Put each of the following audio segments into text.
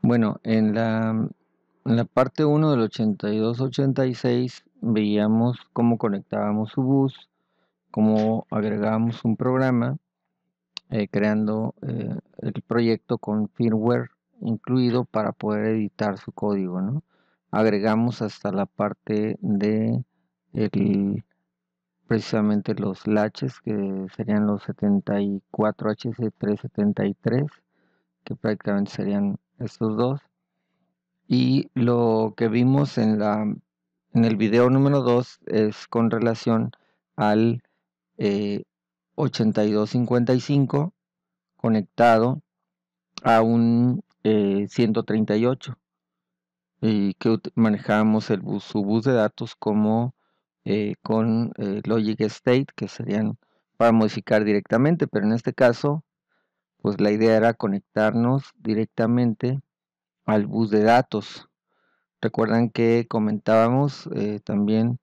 Bueno, en la parte 1 del 8286 veíamos cómo conectábamos su bus, cómo agregábamos un programa, creando el proyecto con firmware incluido para poder editar su código, ¿no? Agregamos hasta la parte de precisamente los latches, que serían los 74HC373, que prácticamente serían estos dos. Y lo que vimos en el video número 2 es con relación al 8255 conectado a un 138 y que manejábamos su bus de datos como con Logic State, que serían para modificar directamente, pero en este caso pues la idea era conectarnos directamente al bus de datos. Recuerdan que comentábamos también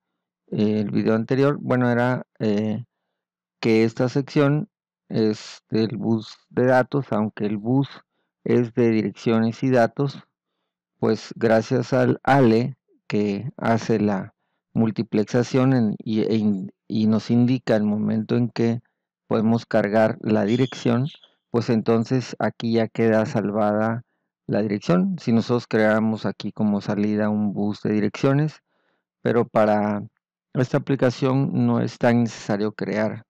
el video anterior, bueno, era que esta sección es del bus de datos, aunque el bus es de direcciones y datos, pues gracias al ALE que hace la multiplexación y nos indica el momento en que podemos cargar la dirección, pues entonces aquí ya queda salvada la dirección. Si nosotros creáramos aquí como salida un bus de direcciones, pero para esta aplicación no es tan necesario crear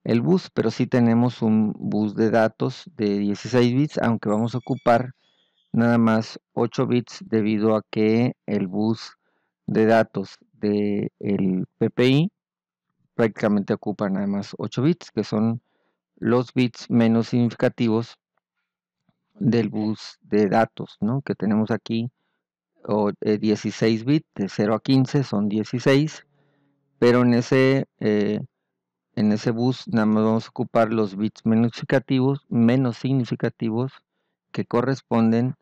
el bus, pero sí tenemos un bus de datos de 16 bits, aunque vamos a ocupar nada más 8 bits debido a que el bus de datos del PPI prácticamente ocupa nada más 8 bits, que son los bits menos significativos del bus de datos, ¿no? Que tenemos aquí 16 bits, de 0 a 15 son 16, pero en ese bus nada más vamos a ocupar los bits menos significativos que corresponden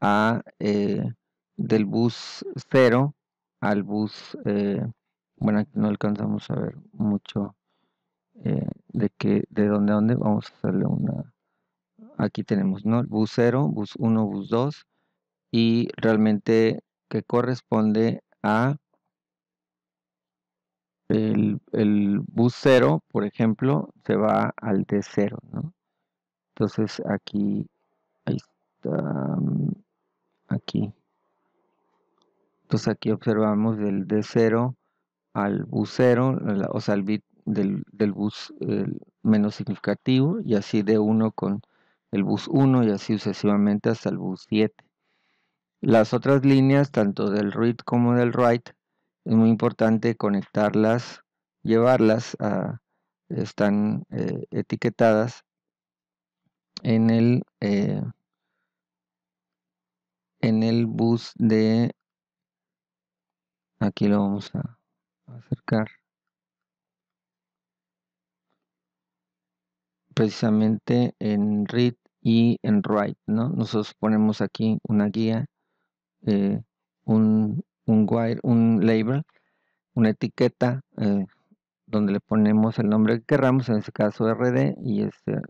a del bus 0 al bus, bueno, aquí no alcanzamos a ver mucho de dónde a dónde. Vamos a hacerle aquí tenemos, ¿no? El bus 0, bus 1, bus 2, y realmente que corresponde a el bus 0, por ejemplo, se va al D0, ¿no? Entonces aquí, ahí está, aquí. Entonces aquí observamos del D0 al bus 0, o sea, el bit del bus menos significativo, y así de 1 con el bus 1 y así sucesivamente hasta el bus 7. Las otras líneas, tanto del read como del write, es muy importante conectarlas, llevarlas están etiquetadas en el bus de, aquí lo vamos a acercar, precisamente en read y en write, ¿no? Nosotros ponemos aquí una guía, un label, una etiqueta, donde le ponemos el nombre que querramos, en este caso RD y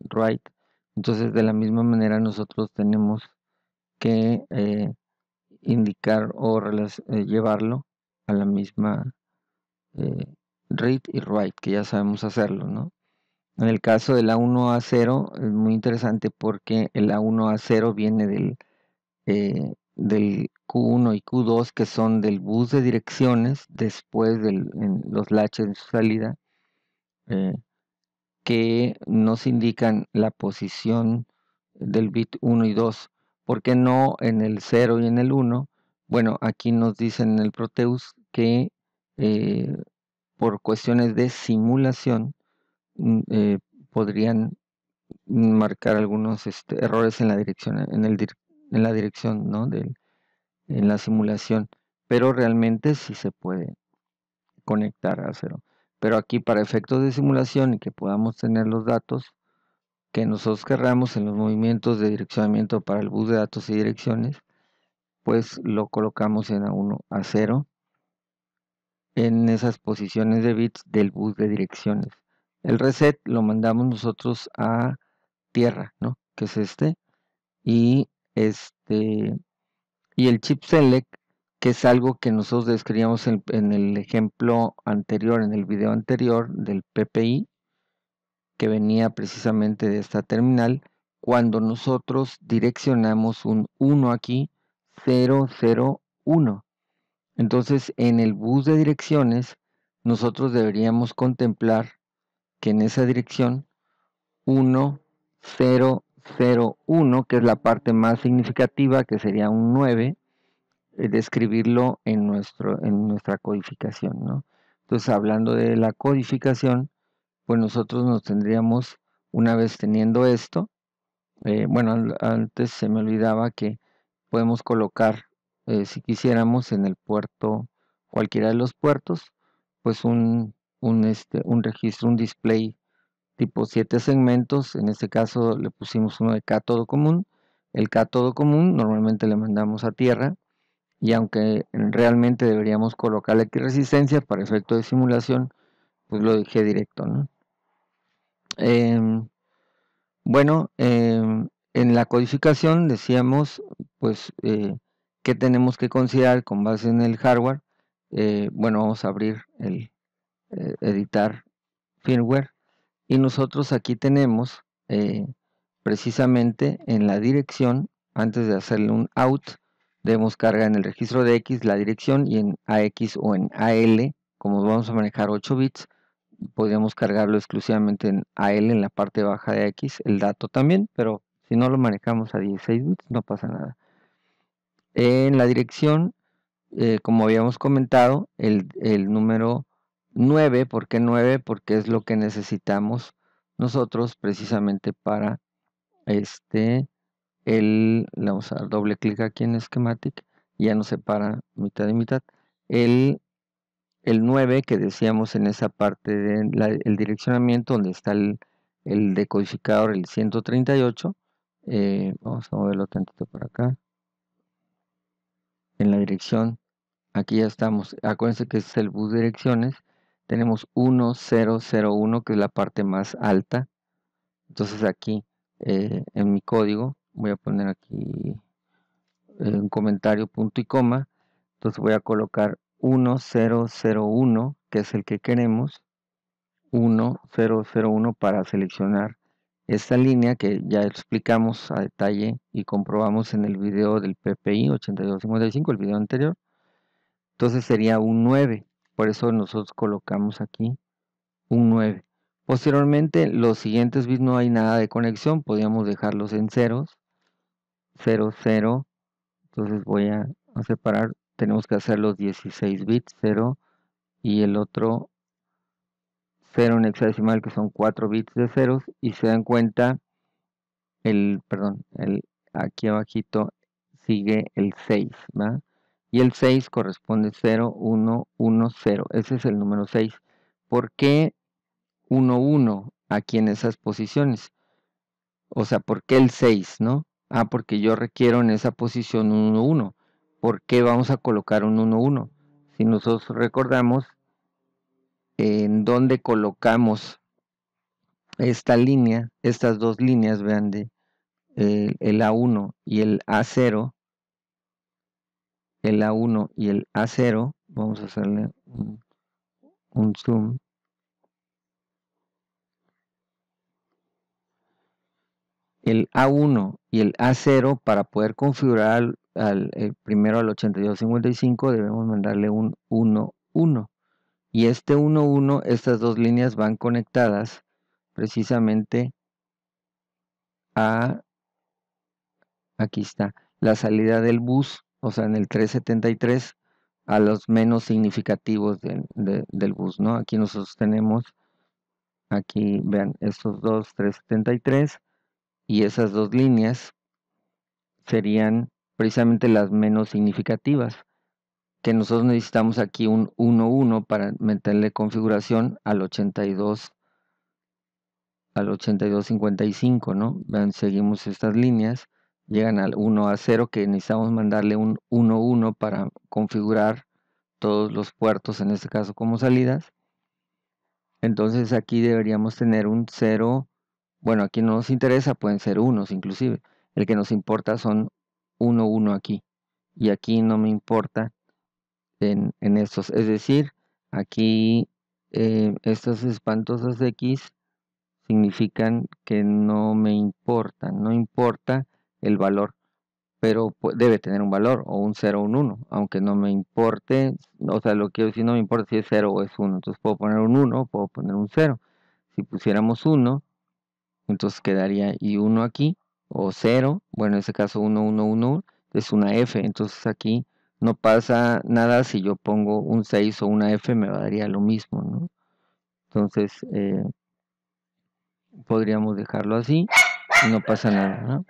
write. Entonces de la misma manera nosotros tenemos que indicar o llevarlo a la misma eh, read y write, que ya sabemos hacerlo, ¿no? En el caso del A1A0 es muy interesante porque el A1A0 viene del Q1 y Q2, que son del bus de direcciones después de los latches en su salida, eh, que nos indican la posición del bit 1 y 2. ¿Por qué no en el 0 y en el 1? Bueno, aquí nos dicen en el Proteus que por cuestiones de simulación podrían marcar algunos errores en la dirección, en la dirección, ¿no? En la simulación, pero realmente sí se puede conectar a 0. Pero aquí para efectos de simulación y que podamos tener los datos que nosotros querramos en los movimientos de direccionamiento para el bus de datos y direcciones, pues lo colocamos en A1, A0 en esas posiciones de bits del bus de direcciones. El reset lo mandamos nosotros a tierra, ¿no? Que es y Y el chip select, que es algo que nosotros describíamos en el ejemplo anterior, en el video anterior del PPI, que venía precisamente de esta terminal, cuando nosotros direccionamos un 1 aquí, 0, 0, 1. Entonces, en el bus de direcciones, nosotros deberíamos contemplar que en esa dirección 1, 0, 0, 1, que es la parte más significativa, que sería un 9, describirlo en nuestra codificación, ¿no? Entonces, hablando de la codificación, pues nosotros nos tendríamos, una vez teniendo esto, bueno, antes se me olvidaba que podemos colocar, si quisiéramos, en el puerto, cualquiera de los puertos, pues un registro, un display tipo 7 segmentos. En este caso le pusimos uno de cátodo común. El cátodo común normalmente le mandamos a tierra, y aunque realmente deberíamos colocarle aquí resistencia para efecto de simulación, pues lo dejé directo, ¿no? Bueno, en la codificación decíamos, pues, qué tenemos que considerar con base en el hardware. Bueno, vamos a abrir el editar firmware, y nosotros aquí tenemos precisamente en la dirección, antes de hacerle un out, debemos cargar en el registro de X la dirección, y en AX o en AL, como vamos a manejar 8 bits, podríamos cargarlo exclusivamente en AL, en la parte baja de X, el dato también, pero si no lo manejamos a 16 bits no pasa nada. En la dirección, como habíamos comentado, el número 9, ¿por qué 9? Porque es lo que necesitamos nosotros precisamente para le vamos a dar doble clic aquí en Schematic, y ya nos separa mitad y mitad. El 9 que decíamos en esa parte del direccionamiento, donde está el decodificador, el 138, vamos a moverlo tantito por acá, en la dirección, aquí ya estamos. Acuérdense que este es el bus de direcciones, tenemos 1001, que es la parte más alta. Entonces aquí, en mi código, voy a poner aquí un comentario, punto y coma. Entonces voy a colocar 1001, que es el que queremos, 1001, para seleccionar esta línea que ya explicamos a detalle y comprobamos en el video del PPI 8255, el video anterior. Entonces sería un 9, por eso nosotros colocamos aquí un 9. Posteriormente, los siguientes bits no hay nada de conexión, podríamos dejarlos en ceros, 0, 0. Entonces voy a separar, tenemos que hacer los 16 bits, 0, y el otro 0 en hexadecimal, que son 4 bits de ceros, y se dan cuenta, aquí abajito sigue el 6, ¿va? Y el 6 corresponde 0, 1, 1, 0. Ese es el número 6. ¿Por qué 1, 1 aquí en esas posiciones? O sea, ¿por qué el 6, no? Ah, porque yo requiero en esa posición un 1, 1. ¿Por qué vamos a colocar un 1, 1? Si nosotros recordamos en dónde colocamos esta línea, estas dos líneas, vean, el A1 y el A0, el A1 y el A0, vamos a hacerle un zoom. El A1 y el A0, para poder configurar primero al 8255, debemos mandarle un 1, 1. Y este 1, 1, estas dos líneas van conectadas precisamente a, aquí está, la salida del bus, o sea, en el 373, a los menos significativos del bus, ¿no? Aquí nosotros tenemos, aquí vean, estos dos 373, y esas dos líneas serían precisamente las menos significativas, que nosotros necesitamos aquí un 1, 1 para meterle configuración al 8255, ¿no? Vean, seguimos estas líneas, llegan al 1 a 0, que necesitamos mandarle un 1, 1 para configurar todos los puertos, en este caso como salidas. Entonces aquí deberíamos tener un 0, bueno, aquí no nos interesa, pueden ser unos inclusive. El que nos importa son 1, 1 aquí. y aquí no me importa en estos. Es decir, aquí estas espantosas X significan que no me importan, no importa el valor, pero debe tener un valor, o un 0 o un 1, aunque no me importe, o sea, lo que quiero decir, no me importa si es 0 o es 1, entonces puedo poner un 1, puedo poner un 0. Si pusiéramos 1, entonces quedaría y 1 aquí, o 0, bueno, en este caso 1, 1, 1, es una F, entonces aquí no pasa nada si yo pongo un 6 o una F, me daría lo mismo, ¿no? Entonces, podríamos dejarlo así y no pasa nada, ¿no?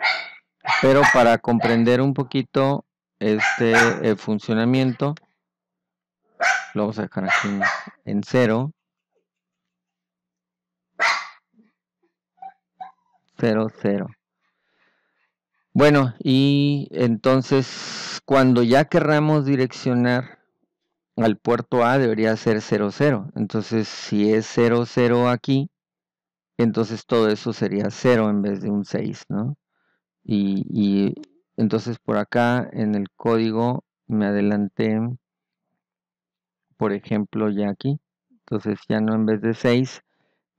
Pero para comprender un poquito este funcionamiento, lo vamos a dejar aquí en 0, 0, 0. Bueno, y entonces cuando ya querramos direccionar al puerto A debería ser 0, 0. Entonces si es 0, 0 aquí, entonces todo eso sería 0 en vez de un 6, ¿no? Y entonces por acá en el código me adelanté, por ejemplo, ya aquí. Entonces ya no, en vez de 6,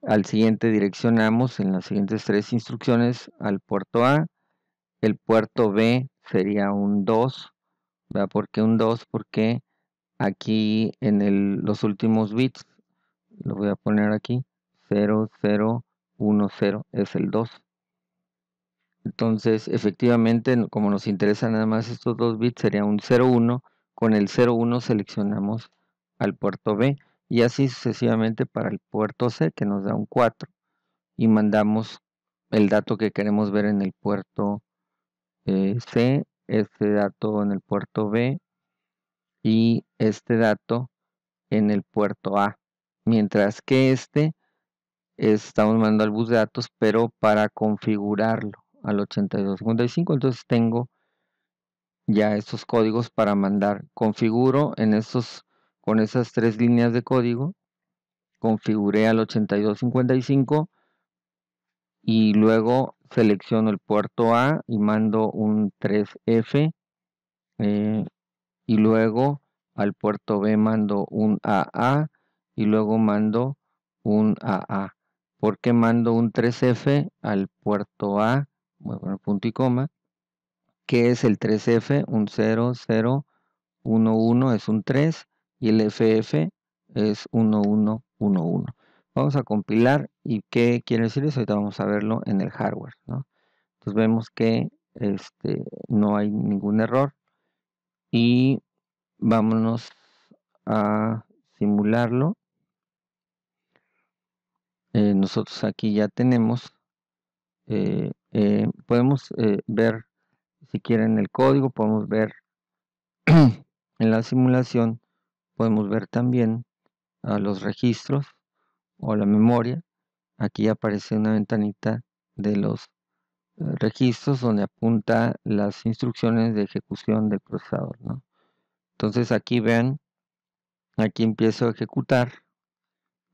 al siguiente direccionamos en las siguientes 3 instrucciones al puerto A. El puerto B sería un 2. ¿Verdad? ¿Por qué un 2? Porque aquí en los últimos bits, lo voy a poner aquí, 0, 0, 1, 0, es el 2. Entonces, efectivamente, como nos interesan nada más estos 2 bits, sería un 0, 1. Con el 0, 1 seleccionamos al puerto B y así sucesivamente para el puerto C, que nos da un 4. Y mandamos el dato que queremos ver en el puerto C, este dato en el puerto B y este dato en el puerto A. Mientras que estamos mandando al bus de datos, pero para configurarlo al 8255. Entonces tengo ya estos códigos para mandar. Configuro con esas 3 líneas de código, configuré al 8255 y luego selecciono el puerto A y mando un 3F, y luego al puerto B mando un AA y luego mando un AA. ¿Por qué mando un 3F al puerto A? Voy a poner punto y coma. ¿Qué es el 3F? Un 0, 0, 1, 1 es un 3 y el FF es 1, 1, 1, 1. Vamos a compilar y ¿qué quiere decir eso? Ahorita vamos a verlo en el hardware, ¿no? Entonces vemos que no hay ningún error y vámonos a simularlo. Nosotros aquí ya tenemos, podemos ver, si quieren, el código, podemos ver en la simulación, podemos ver también a los registros o la memoria. Aquí aparece una ventanita de los registros donde apunta las instrucciones de ejecución del procesador, ¿no? Entonces aquí vean, aquí empiezo a ejecutar.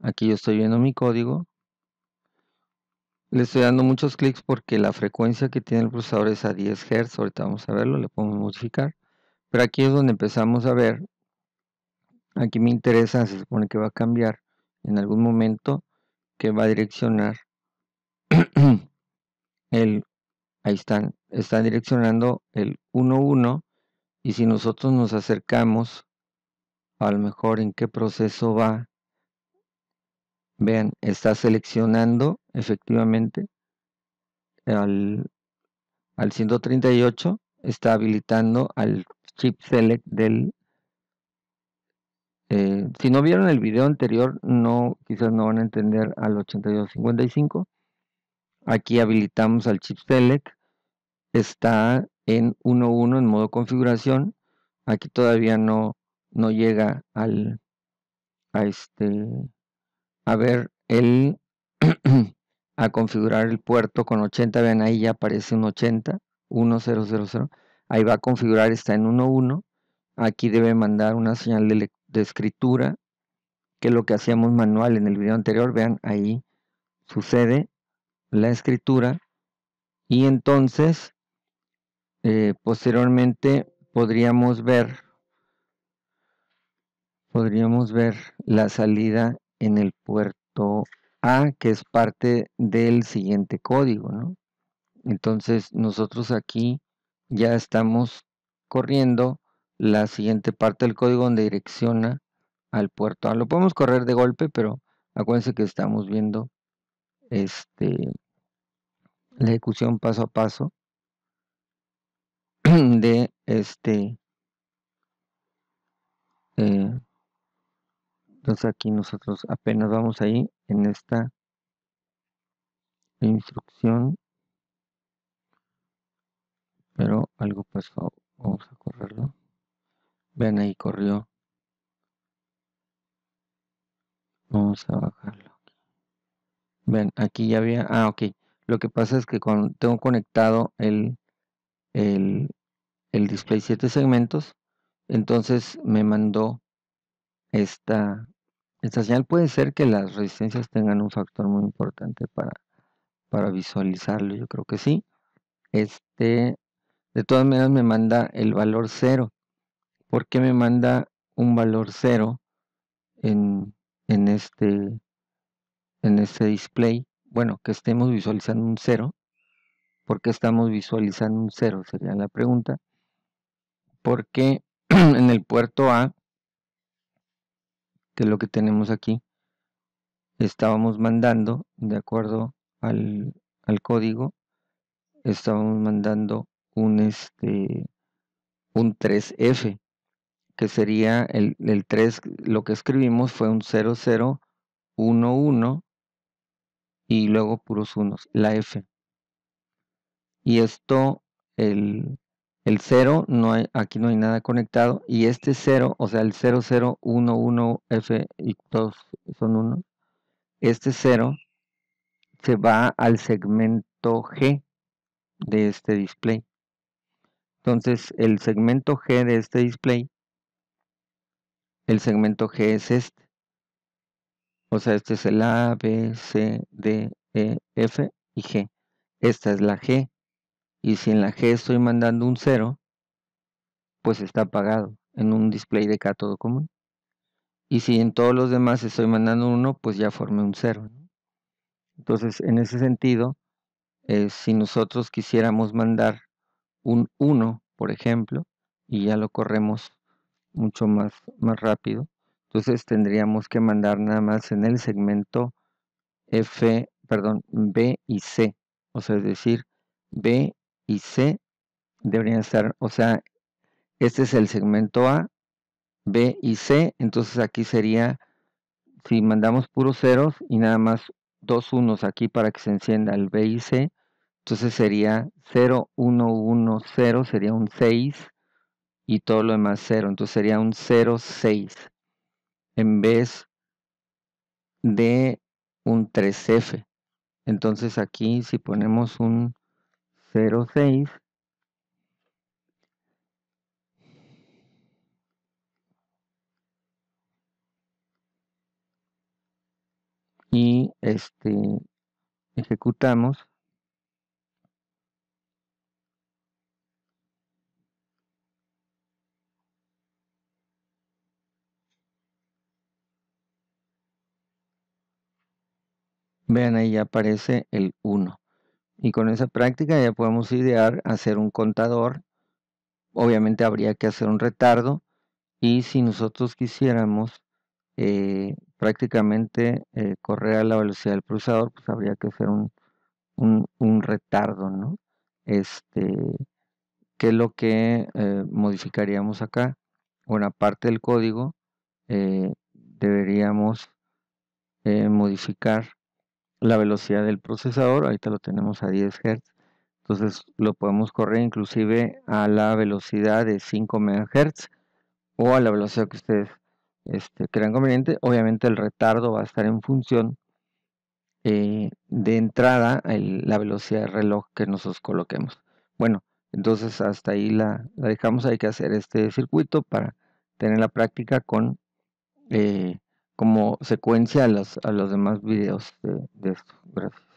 Aquí yo estoy viendo mi código. Le estoy dando muchos clics porque la frecuencia que tiene el procesador es a 10 Hz. Ahorita vamos a verlo, le podemos modificar. Pero aquí es donde empezamos a ver. Aquí me interesa, se supone que va a cambiar en algún momento, que va a direccionar ahí están direccionando el 1.1. Y si nosotros nos acercamos, a lo mejor en qué proceso va, vean, está seleccionando efectivamente al 138, está habilitando al chip select del... si no vieron el video anterior, quizás no van a entender al 8255. Aquí habilitamos al chip select, está en 1.1 en modo configuración. Aquí todavía no llega a ver a configurar el puerto con 80. Vean, ahí ya aparece un 80, 1000. Ahí va a configurar, está en 1.1. Aquí debe mandar una señal de escritura, que es lo que hacíamos manual en el video anterior. Vean, ahí sucede la escritura y entonces posteriormente podríamos ver la salida en el puerto A, que es parte del siguiente código, ¿no? Entonces nosotros aquí ya estamos corriendo la siguiente parte del código donde direcciona al puerto A. Lo podemos correr de golpe, pero acuérdense que estamos viendo la ejecución paso a paso de entonces aquí nosotros apenas vamos ahí en esta instrucción, pero algo pasó. Vamos a correrlo. Vean, ahí corrió. Vamos a bajarlo. Ven, aquí ya había. Ah, ok. Lo que pasa es que tengo conectado el display 7 segmentos. Entonces me mandó esta señal. Puede ser que las resistencias tengan un factor muy importante para visualizarlo. Yo creo que sí. De todas maneras me manda el valor 0. ¿Por qué me manda un valor 0 en este display? Bueno, que estemos visualizando un 0. ¿Por qué estamos visualizando un 0? Sería la pregunta. Porque en el puerto A, que es lo que tenemos aquí, estábamos mandando, de acuerdo al código, estábamos mandando un 3F, que sería el 3, lo que escribimos fue un 0011 y luego puros unos, la F. Y esto, el 0, aquí no hay nada conectado, y este 0, o sea, el 0011F y todos son 1, este 0 se va al segmento G de este display. Entonces, el segmento G de este display, el segmento G es este. O sea, este es el A, B, C, D, E, F y G. Esta es la G. Y si en la G estoy mandando un 0, pues está apagado en un display de cátodo común. Y si en todos los demás estoy mandando 1, pues ya formé un 0. ¿no? Entonces, en ese sentido, si nosotros quisiéramos mandar un 1, por ejemplo, y ya lo corremos mucho más rápido, entonces tendríamos que mandar nada más en el segmento B y C. O sea, es decir, B y C deberían estar, o sea, este es el segmento A, B y C, entonces aquí sería, si mandamos puros ceros y nada más 2 unos aquí para que se encienda el B y C, entonces sería 0, 1, 1, 0, sería un 6 y todo lo demás 0, entonces sería un 0, 6 en vez de un 3F. Entonces aquí si ponemos un 0, 6, y ejecutamos, vean ahí ya aparece el 1. Y con esa práctica ya podemos idear hacer un contador. Obviamente habría que hacer un retardo. Y si nosotros quisiéramos prácticamente correr a la velocidad del procesador, pues habría que hacer un retardo, ¿no? ¿Qué es lo que modificaríamos acá? Bueno, aparte del código, deberíamos modificar la velocidad del procesador. Ahorita lo tenemos a 10 Hz. Entonces lo podemos correr inclusive a la velocidad de 5 MHz o a la velocidad que ustedes crean conveniente. Obviamente el retardo va a estar en función de entrada la velocidad de reloj que nosotros coloquemos. Bueno, entonces hasta ahí la dejamos. Hay que hacer este circuito para tener la práctica con como secuencia a los demás videos de esto. Gracias.